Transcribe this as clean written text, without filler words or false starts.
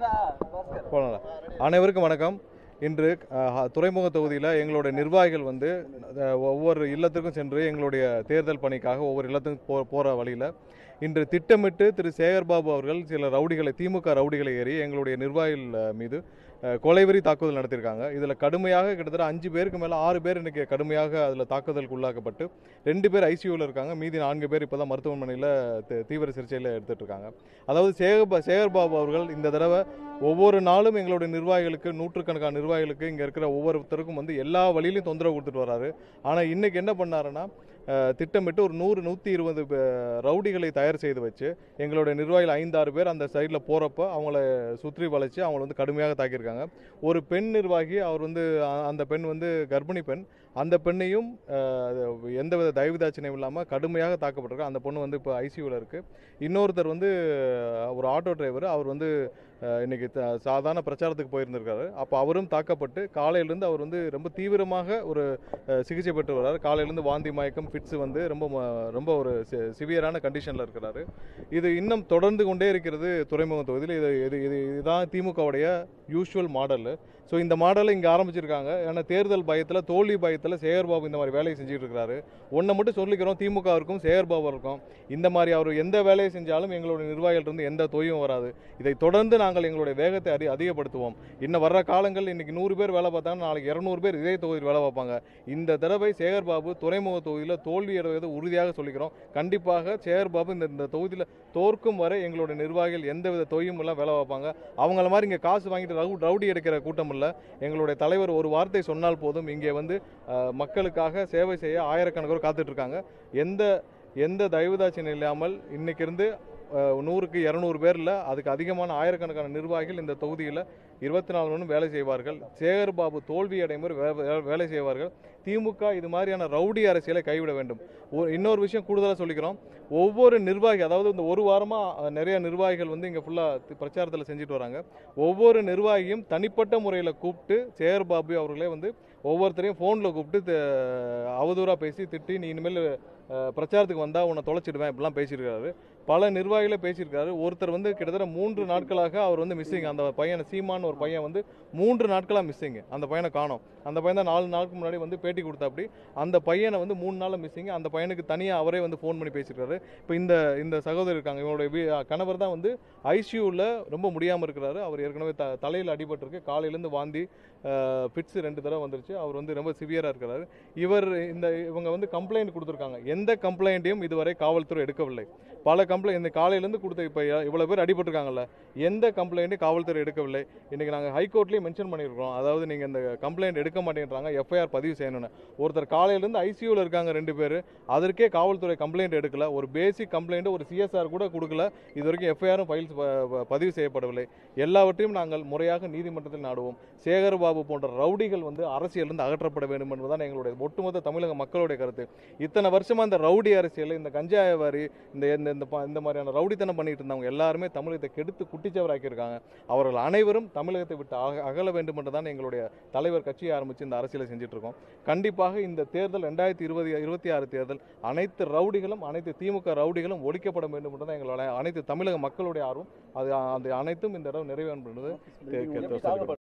போகலாம். அனைவருக்கும் வணக்கம். இன்று துறைமுக தொகுதியில் எங்களுடைய நிர்வாகிகள் வந்து ஒவ்வொரு இல்லத்திற்கும் சென்று எங்களுடைய தேர்தல் பணிக்காக ஒவ்வொரு இல்லத்துக்கும் போகிற வழியில் இன்று திட்டமிட்டு திரு சேகர்பாபு அவர்கள் சில ரவுடிகளை, திமுக ரவுடிகளை ஏறி எங்களுடைய நிர்வாகிகள் மீது கொலைவெறி தாக்குதல் நடத்தியிருக்காங்க. இதில் கடுமையாக கிட்டத்தட்ட 5 பேருக்கு மேலே 6 பேர் இன்றைக்கி கடுமையாக அதில் தாக்குதலுக்கு உள்ளாக்கப்பட்டு 2 பேர் ஐசியூவில் இருக்காங்க. மீதி 4 பேர் இப்போ தான் மருத்துவமனையில் தீவிர சிகிச்சையில் எடுத்துகிட்டு இருக்காங்க. அதாவது சேகர்பாபு அவர்கள் இந்த தடவை ஒவ்வொரு நாளும் எங்களுடைய நிர்வாகிகளுக்கு, நூற்றுக்கணக்கான நிர்வாகிகளுக்கு இங்கே இருக்கிற ஒவ்வொருத்தருக்கும் வந்து எல்லா வழியிலையும் தொந்தரவு கொடுத்துட்டு வராரு. ஆனால் இன்றைக்கி என்ன பண்ணாருன்னா, திட்டமிட்டு ஒரு 100-120 ரவுடிகளை தயார் செய்து வச்சு எங்களுடைய நிர்வாகிகள் 5-6 பேர் அந்த சைடில் போகிறப்போ அவங்கள சுற்றி வளைச்சு அவங்கள வந்து கடுமையாக தாக்கியிருக்காங்க. ஒரு பெண் நிர்வாகி, அவர் வந்து அந்த பெண் வந்து கர்ப்பிணி பெண், அந்த பெண்ணையும் எந்தவித தயவுதாட்சியம் இல்லாமல் கடுமையாக தாக்கப்பட்டிருக்கு. அந்த பொண்ணு வந்து இப்போ ஐசியூவில் இருக்குது. இன்னொருத்தர் வந்து ஒரு ஆட்டோ டிரைவர், அவர் வந்து இன்றைக்கி சாதாரண பிரச்சாரத்துக்கு போயிருந்திருக்காரு. அப்போ அவரும் தாக்கப்பட்டு காலையிலேருந்து அவர் வந்து ரொம்ப தீவிரமாக ஒரு சிகிச்சை பெற்று வர்றாரு. காலையிலேருந்து வாந்தி, மயக்கம், ஃபிட்ஸு வந்து ரொம்ப ஒரு சிவியரான கண்டிஷனில் இருக்கிறாரு. இது இன்னும் தொடர்ந்து கொண்டே இருக்கிறது துறைமுக தொகுதியில். இதுதான் திமுகவுடைய யூஷுவல் மாடலு. ஸோ இந்த மாடலை இங்கே ஆரம்பிச்சிருக்காங்க. ஏன்னா தேர்தல் பயத்தில், தோல்வி பயத்தில் சேகர்பாபு இந்த மாதிரி வேலையை செஞ்சுட்டு இருக்கிறாரு. ஒன்றை மட்டும் சொல்லிக்கிறோம், திமுகவிற்கும் சேகர்பாபுக்கும் இந்த மாதிரி அவர் எந்த வேலையை செஞ்சாலும் எங்களுடைய நிர்வாகிகளிருந்து எந்த தொய்வும் வராது. இதை தொடர்ந்து நாங்கள் எங்களுடைய வேகத்தை அதிகப்படுத்துவோம். இன்னும் வர்ற காலங்கள் இன்றைக்கி 100 பேர் வேலை பார்த்தாங்கன்னா நாளைக்கு 200 பேர் இதே தொகுதியில் வேலை பார்ப்பாங்க. இந்த தடவை சேகர்பாபு துறைமுக தொகுதியில் தோல்வி அடைவதை உறுதியாக சொல்லிக்கிறோம். கண்டிப்பாக சேகர்பாபு இந்த தொகுதியில் தோற்கும் வரை எங்களுடைய நிர்வாகிகள் எந்தவித தொய்வும் எல்லாம் வேலை பார்ப்பாங்க. அவங்கள மாதிரி இங்கே காசு வாங்கிட்டு ரவுடி எடுக்கிற கூட்டம் இல்லை. எங்களுடைய தலைவர் ஒரு வார்த்தை சொன்னால் போதும், இங்கே வந்து மக்களுக்காக சேவை செய்ய ஆயிரக்கணக்கானோர் காத்துட்டு இருக்காங்க. எந்த தயவுதாட்சியம் இல்லாமல் இன்னைக்கு இருந்து 100-200 பேரில் அதுக்கு அதிகமான ஆயிரக்கணக்கான நிர்வாகிகள் இந்த தொகுதியில் 24 மணி வேலை செய்வார்கள். சேகர்பாபு தோல்வி அடையும் வேலை செய்வார்கள். திமுக இது மாதிரியான ரவுடி அரசியலை கைவிட வேண்டும். இன்னொரு விஷயம் கூடுதலாக சொல்லிக்கிறோம், ஒவ்வொரு நிர்வாகி, அதாவது இந்த ஒரு வாரமாக நிறைய நிர்வாகிகள் வந்து இங்கே ஃபுல்லாக பிரச்சாரத்தில் செஞ்சுட்டு வராங்க. ஒவ்வொரு நிர்வாகியும் தனிப்பட்ட முறையில் கூப்பிட்டு சேகர்பாபு அவர்களே வந்து ஒவ்வொருத்தரையும் ஃபோனில் கூப்பிட்டு அவதூறாக பேசி திட்டி, நீ இனிமேல் பிரச்சாரத்துக்கு வந்தால் உன்னை தொலைச்சிடுவேன் இப்படிலாம் பேசியிருக்காரு. பல நிர்வாகிகளே பேசியிருக்காரு. ஒருத்தர் வந்து கிட்டத்தட்ட 3 நாட்களாக அவர் வந்து மிஸ்ஸிங். அந்த பையனை, சீமான் ஒரு பையன் வந்து 3 நாட்களாக மிஸ்ஸிங். அந்த பையனை காணோம். அந்த பையன் தான் 4 நாளுக்கு முன்னாடி வந்து பேட்டி கொடுத்தா. அப்படி அந்த பையனை வந்து 3 நாளில் மிஸ்ஸிங். அந்த பையனுக்கு தனியாக அவரே வந்து ஃபோன் பண்ணி பேசியிருக்காரு. இப்போ இந்த சகோதரர் இருக்காங்க, இவங்களுடைய கணவர் தான் வந்து ஐசியூவில் ரொம்ப முடியாமல் இருக்கிறாரு. அவர் ஏற்கனவே தலையில் அடிபட்டிருக்கு. காலையிலேருந்து வாந்தி, ஃபிட்ஸ் 2 தடவை வந்துருச்சு. அவர் வந்து ரொம்ப சிவியராக இருக்கிறாரு. இவங்க வந்து கம்ப்ளைண்ட் கொடுத்துருக்காங்க. எந்த கம்ப்ளைண்ட்டையும் இதுவரை காவல்துறை எடுக்கவில்லை. பல கம்ப்ளைண்ட் இந்த காலையிலேருந்து கொடுத்த, இப்போ இவ்வளோ பேர் அடிபட்டிருக்காங்கல்ல, எந்த கம்ப்ளைண்ட்டையும் காவல்துறை எடுக்கவில்லை. இன்றைக்கி நாங்கள் ஹைகோர்ட்லேயும் மென்ஷன் பண்ணியிருக்கிறோம். அதாவது நீங்கள் இந்த கம்ப்ளைண்ட் எடுக்க மாட்டேங்கிறாங்க, எஃப்ஐஆர் பதிவு செய்யணும்னு. ஒருத்தர் காலையிலேருந்து ஐசியூவில் இருக்காங்க 2 பேர், அதற்கே காவல்துறை கம்ப்ளைண்ட் எடுக்கல. ஒரு பேசிக் கம்ப்ளைண்ட்டு, ஒரு சிஎஸ்ஆர் கூட கொடுக்கல. இது வரைக்கும் எஃப்ஐஆரும் பதிவு செய்யப்படவில்லை. எல்லாவற்றையும் நாங்கள் முறையாக நீதிமன்றத்தில் நாடுவோம். சேகர்பாபு போன்ற ரவுடிகள் வந்து அரசியலிருந்து அகற்றப்பட வேண்டும் என்பதுதான் எங்களுடைய ஒட்டுமொத்த தமிழக மக்களுடைய கருத்து. இத்தனை வருஷமாக இந்த ரவுடி அரசியல், இந்த கஞ்சாயவாரி, இந்த மாதிரியான ரவுடித்தனம் பண்ணிட்டு இருந்தவங்க எல்லாருமே தமிழகத்தை கெடுத்து குட்டிச்சவராக்கியிருக்காங்க. அவர்கள் அனைவரும் தமிழகத்தை விட்டு அகல வேண்டும் என்றுதான் எங்களுடைய தலைவர் கட்சியை ஆரம்பித்து இந்த அரசியலை செஞ்சுட்டு இருக்கோம். கண்டிப்பாக இந்த தேர்தல் 2026 தேர்தல் அனைத்து ரவுடிகளும், அனைத்து திமுக ரவுடிகளும் ஒழிக்கப்பட வேண்டும் என்றுதான் எங்களுடைய அனைத்து தமிழக மக்களுடைய ஆர்வம். அது அனைத்தும் இந்த இடம் நிறைவேறும் என்பது